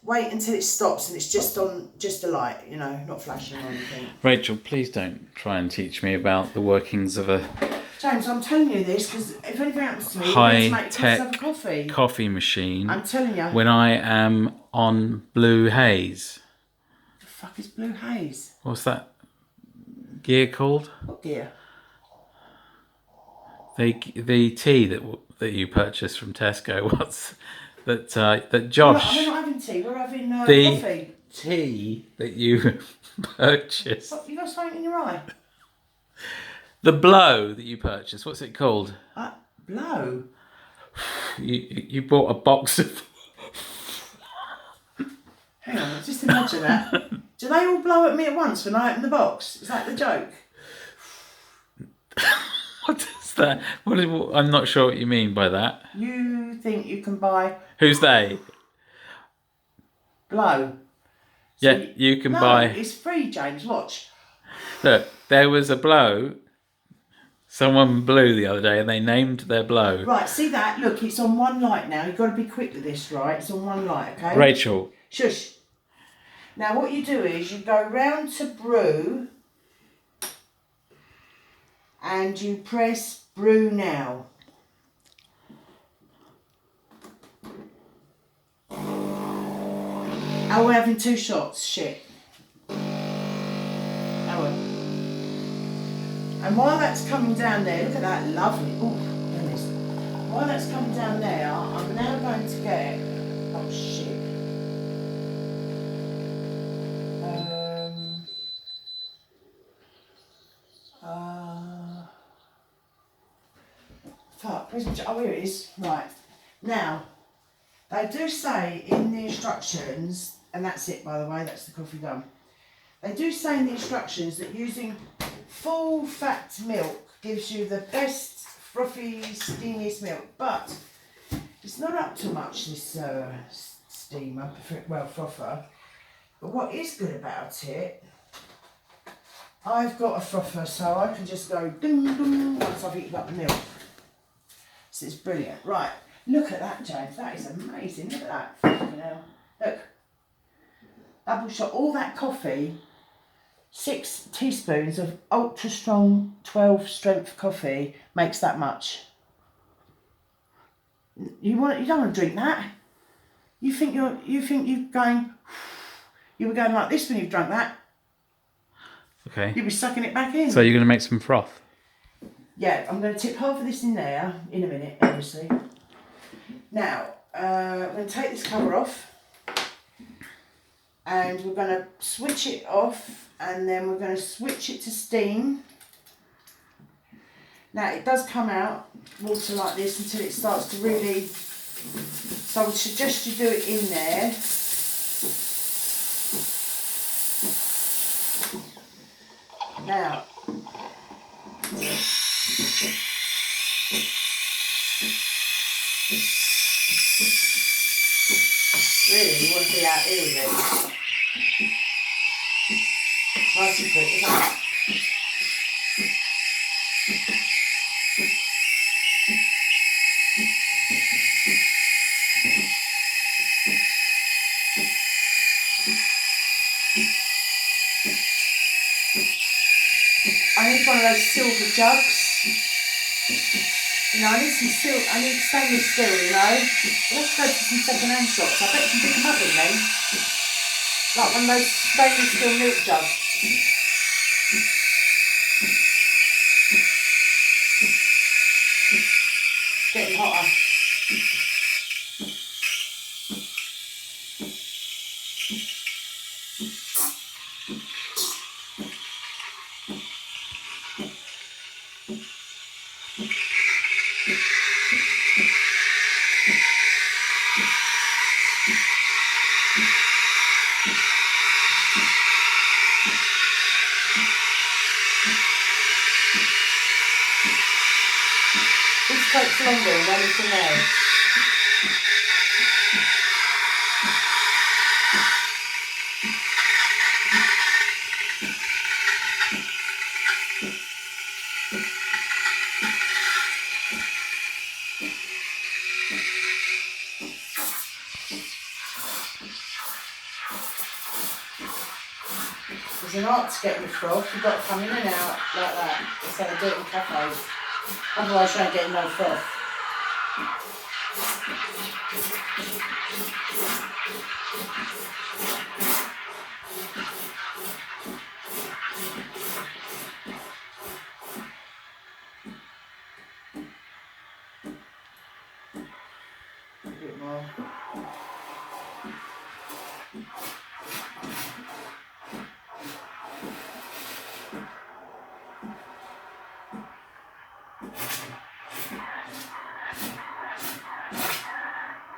Wait until it stops and it's just on, just a light, you know, not flashing or anything. Rachel, please don't try and teach me about the workings of a James, I'm telling you this because if anything happens to me, we're going to make high-tech coffee. coffee machine. I'm telling you. When I am on Blue Haze. The fuck is Blue Haze? What's that gear called? What gear? The tea that you purchased from Tesco. What's that Josh? We're not having tea. We're having the coffee. Tea that you purchased. What, you got something in your eye? The blow that you purchased. What's it called? Blow. You bought a box of. Hang on, just imagine that. Do they all blow at me at once when I open the box? Is that the joke? What is that? I'm not sure what you mean by that. You think you can buy... Who's they? Blow. So yeah, you can buy... No, it's free, James. Watch. Look, there was a blow. Someone blew the other day and they named their blow. Right, see that? Look, it's on one light now. You've got to be quick with this, right? It's on one light, okay? Rachel. Shush. Now what you do is you go round to brew and you press brew now. Oh, we're having 2 shots. Shit. Oh well. And while that's coming down there, look at that lovely. Oh, goodness. While that's coming down there, I'm now going to get. Oh shit. Fuck. Where's my? Oh, here it is. Right. Now, they do say in the instructions, and that's it, by the way. That's the coffee done. They do say in the instructions that using full fat milk gives you the best frothy, steamiest milk, but it's not up to much, this steamer, well, frother. But what is good about it, I've got a frother, so I can just go ding ding once I've heated up the milk. So it's brilliant. Right, look at that, James. That is amazing. Look at that. You know, look. Double shot. All that coffee. 6 teaspoons of ultra strong 12 strength coffee makes that much. You don't want to drink that. You think you're going. You were going like this when you've drunk that. Okay. You'll be sucking it back in. So you're going to make some froth? Yeah, I'm going to tip half of this in there in a minute, obviously. Now, I'm going to take this cover off. And we're going to switch it off. And then we're going to switch it to steam. Now, it does come out water like this until it starts to really... So I would suggest you do it in there. Now... Really, you want to be out here with it. Nice and quick, isn't it? I need one of those silver jugs. You know, I need stainless steel, you know. Let's go to some second-hand shops. I bet you can pick them up in them. Like one of those stainless steel milk jugs. Getting hotter. This takes longer than anything else. It's an art to get your froth. You've got to come in and out like that. That's how they do it in cafes. Otherwise you ain't getting no froth. A bit more.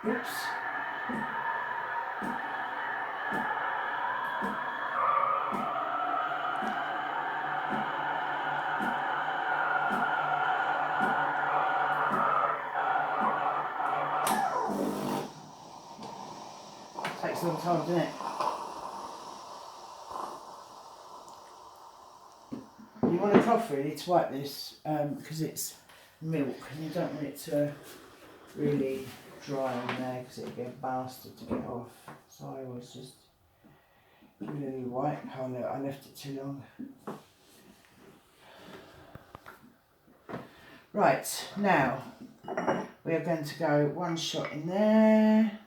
Oops. Takes a long time, doesn't it? You want a cloth really to wipe this because it's milk and you don't want it to really dry on there because it'll be a bastard to get off. So I always just really wipe. Oh no, I left it too long. Right, now we are going to go one shot in there.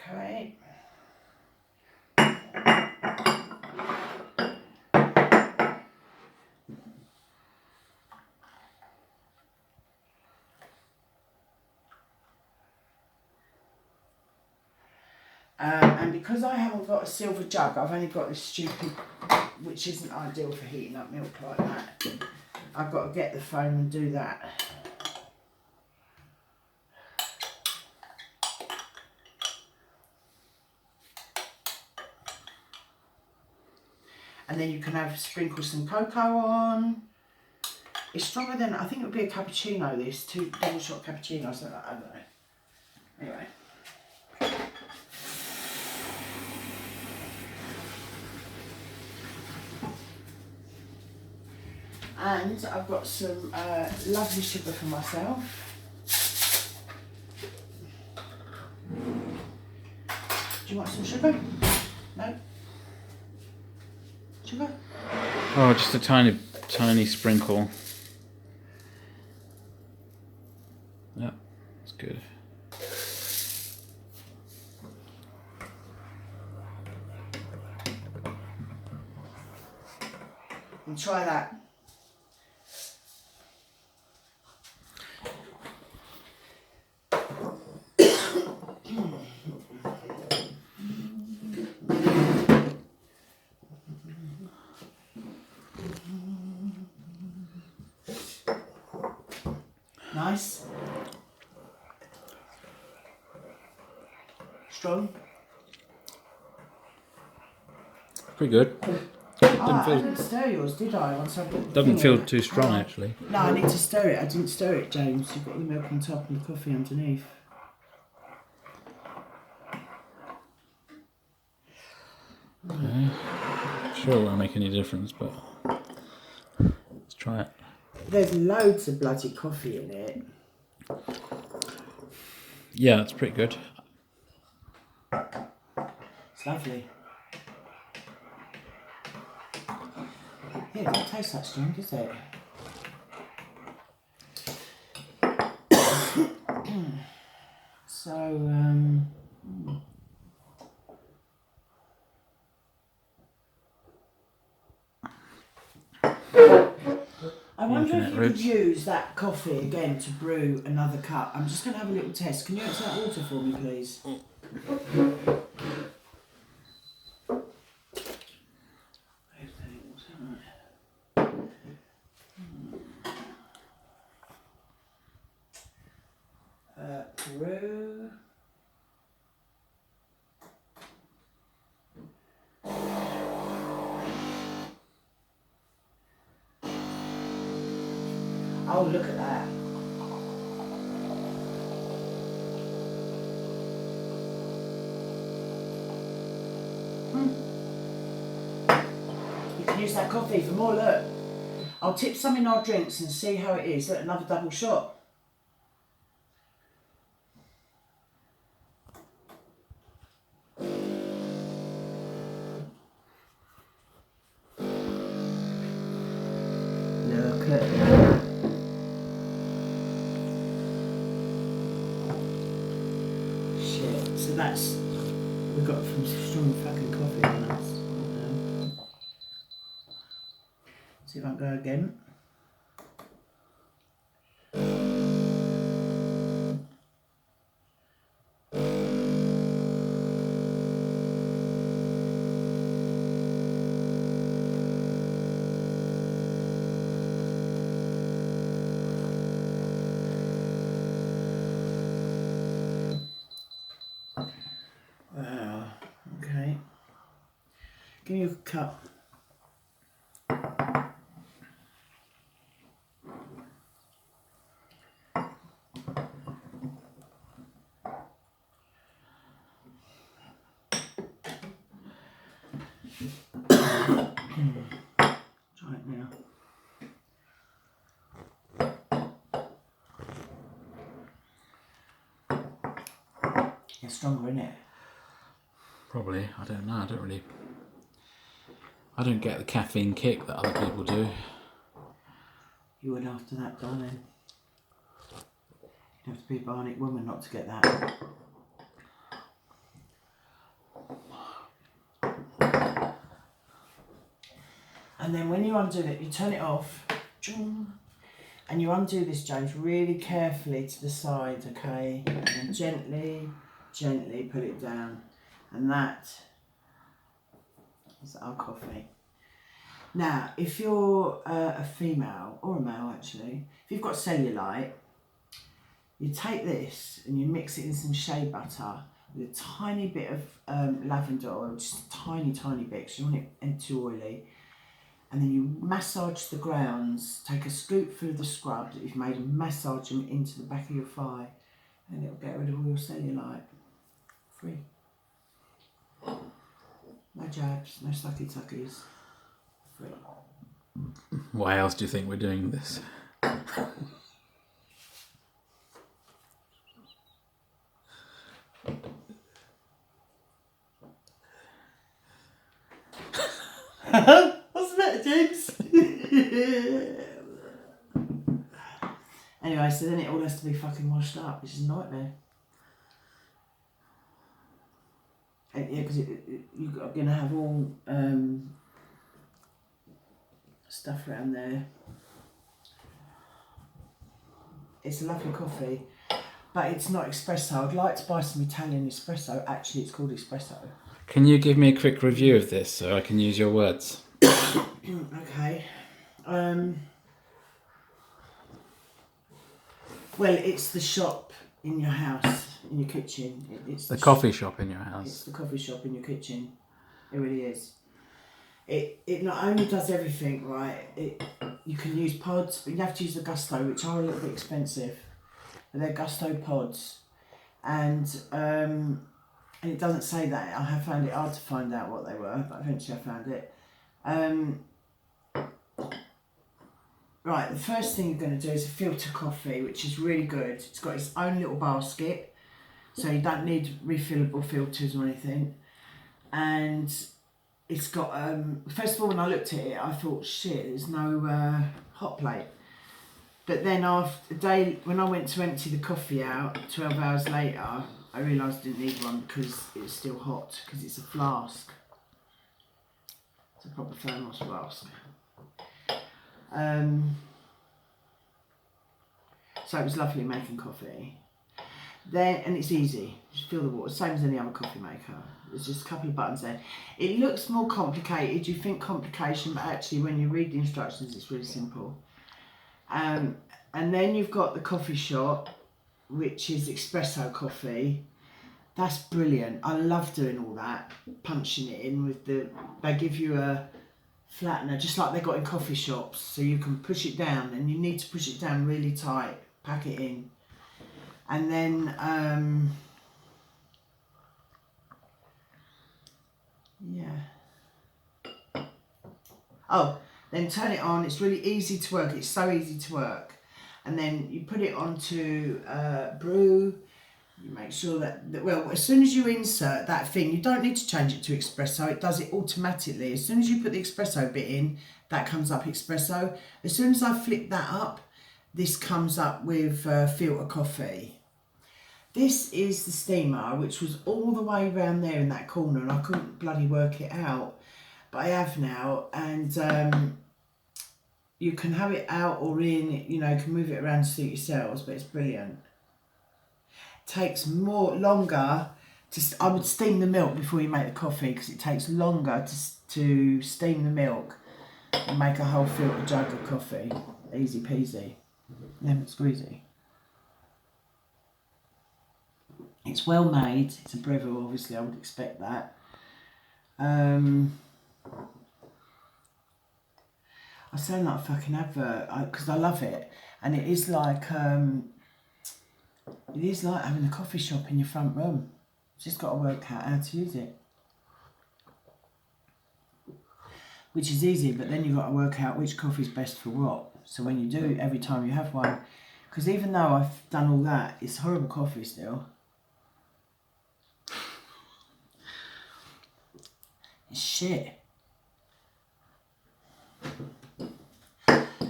Okay. And because I haven't got a silver jug, I've only got this stupid, which isn't ideal for heating up milk like that. I've got to get the foam and do that. And then you can sprinkle some cocoa on. It's stronger than, I think it would be a cappuccino this, 2 double shot cappuccino or something like that, I don't know. Anyway. And I've got some lovely sugar for myself. Do you want some sugar? No? Sugar? Oh, just a tiny sprinkle. Yep, that's good. And try that. Nice. Strong. Pretty good. I didn't stir yours, did I? Once I put the Doesn't thing feel in. too strong actually. No, I need to stir it. I didn't stir it, James. You've got the milk on top and the coffee underneath. Okay. Sure it won't make any difference, but let's try it. There's loads of bloody coffee in it. Yeah, it's pretty good. It's lovely. Yeah, it doesn't taste that strong, does it? So, I wonder if you could use that coffee again to brew another cup. I'm just going to have a little test. Can you empty that water for me, please? Brew. Oh, look at that. You can use that coffee for more, look. I'll tip some in our drinks and see how it is. Look, another double shot. so that's we got from Strong fucking Coffee on us. See if I can go again. Okay. Give me a cup. Try it now. It's stronger, isn't it? Probably. I don't know. I don't get the caffeine kick that other people do. You would after that, darling. You'd have to be a Barnet woman not to get that. And then when you undo it, you turn it off. And you undo this, James, really carefully to the side, okay? And then gently, gently put it down. And that is our coffee. Now, if you're a female, or a male actually, if you've got cellulite, you take this and you mix it in some shea butter with a tiny bit of lavender oil, just a tiny, tiny bit, because you want it too oily. And then you massage the grounds, take a scoopful of the scrub that you've made and massage them into the back of your thigh, and it'll get rid of all your cellulite. Free. No jabs, no sucky tuckies. Free. Why else do you think we're doing this? What's the matter, James? Anyway, so then it all has to be fucking washed up, which is a nightmare. And yeah, because you're going to have all stuff around there. It's a lovely coffee, but it's not espresso. I'd like to buy some Italian espresso. Actually, it's called espresso. Can you give me a quick review of this so I can use your words? Okay. Well, it's the shop in your house, in your kitchen. It's The coffee shop in your It's house. the coffee shop in your kitchen. It really is. It not only does everything right. You can use pods, but you have to use the Gusto, which are a little bit expensive. But they're Gusto pods, and it doesn't say that. I have found it hard to find out what they were, but eventually I found it. Right, the first thing you're going to do is a filter coffee, which is really good. It's got its own little basket, so you don't need refillable filters or anything. And it's got, first of all, when I looked at it, I thought, shit, there's no hot plate. But then after a day, when I went to empty the coffee out, 12 hours later, I realised I didn't need one because it's still hot, because it's a flask. It's a proper thermos flask. So it was lovely making coffee. Then, and it's easy, just fill the water, same as any other coffee maker. There's just a couple of buttons there. It looks more complicated, you think complication, but actually when you read the instructions it's really simple. And then you've got the coffee shop, which is espresso coffee. That's brilliant. I love doing all that, punching it in with they give you a flattener, just like they got in coffee shops, so you can push it down, and you need to push it down really tight, pack it in. And then, then turn it on. It's really easy to work. It's so easy to work. And then you put it onto brew. You make sure that, well, as soon as you insert that thing, you don't need to change it to espresso. It does it automatically. As soon as you put the espresso bit in, that comes up espresso. As soon as I flip that up, this comes up with filter coffee. This is the steamer, which was all the way round there in that corner, and I couldn't bloody work it out. But I have now, and you can have it out or in, you know, you can move it around to suit yourselves, but it's brilliant. Takes longer I would steam the milk before you make the coffee, because it takes longer to steam the milk and make a whole filter jug of coffee. Easy peasy, lemon squeezy. It's well made. It's a Breville, obviously. I would expect that. I sound like a fucking advert because I love it, and it is like having a coffee shop in your front room. Just got to work out how to use it, which is easy. But then you've got to work out which coffee's best for what. So when you do, every time you have one, because even though I've done all that, it's horrible coffee still. It's shit.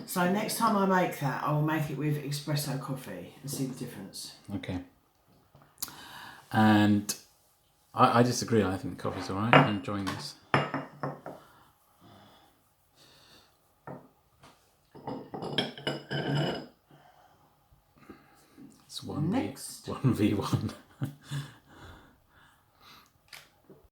So next time I make that, I will make it with espresso coffee and see the difference. Okay. And I disagree. I think the coffee's alright. I'm enjoying this. It's 1v1.